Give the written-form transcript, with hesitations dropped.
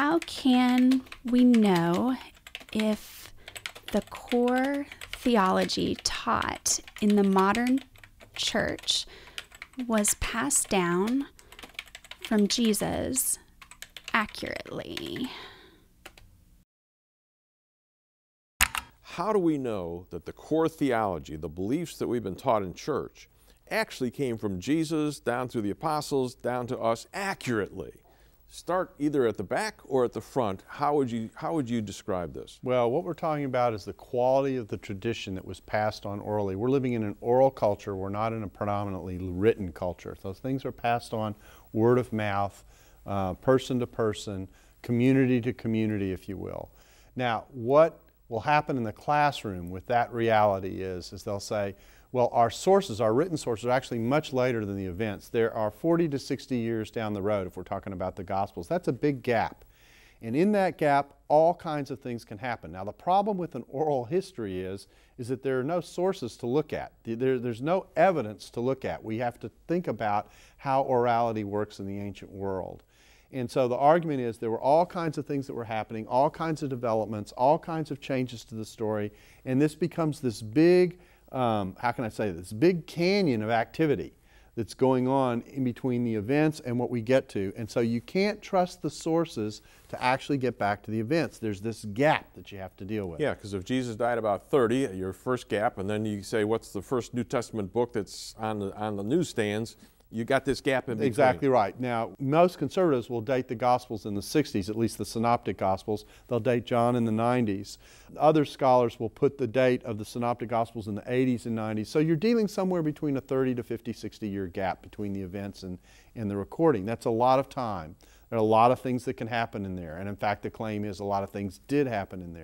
How can we know if the core theology taught in the modern church was passed down from Jesus accurately? How do we know that the core theology, the beliefs that we've been taught in church, actually came from Jesus down through the apostles, down to us accurately? Start either at the back or at the front. How would you describe this? Well, what we're talking about is the quality of the tradition that was passed on orally. We're living in an oral culture. We're not in a predominantly written culture. Those things are passed on word of mouth, person to person, community to community, if you will. Now, what will happen in the classroom with that reality is they'll say, well, our sources, our written sources, are actually much later than the events. There are 40 to 60 years down the road if we're talking about the Gospels. That's a big gap. And in that gap, all kinds of things can happen. Now, the problem with an oral history is that there are no sources to look at. There's no evidence to look at. We have to think about how orality works in the ancient world. And so the argument is there were all kinds of things that were happening, all kinds of developments, all kinds of changes to the story, and this becomes this big, how can I say this, big canyon of activity that's going on in between the events and what we get to. And so you can't trust the sources to actually get back to the events. There's this gap that you have to deal with. Yeah, because if Jesus died about 30, your first gap, and then you say, what's the first New Testament book that's on the newsstands? You got this gap in between. Exactly right. Now, most conservatives will date the Gospels in the 60s, at least the Synoptic Gospels. They'll date John in the 90s. Other scholars will put the date of the Synoptic Gospels in the 80s and 90s. So you're dealing somewhere between a 30 to 50, 60-year gap between the events and the recording. That's a lot of time. There are a lot of things that can happen in there. And in fact, the claim is a lot of things did happen in there.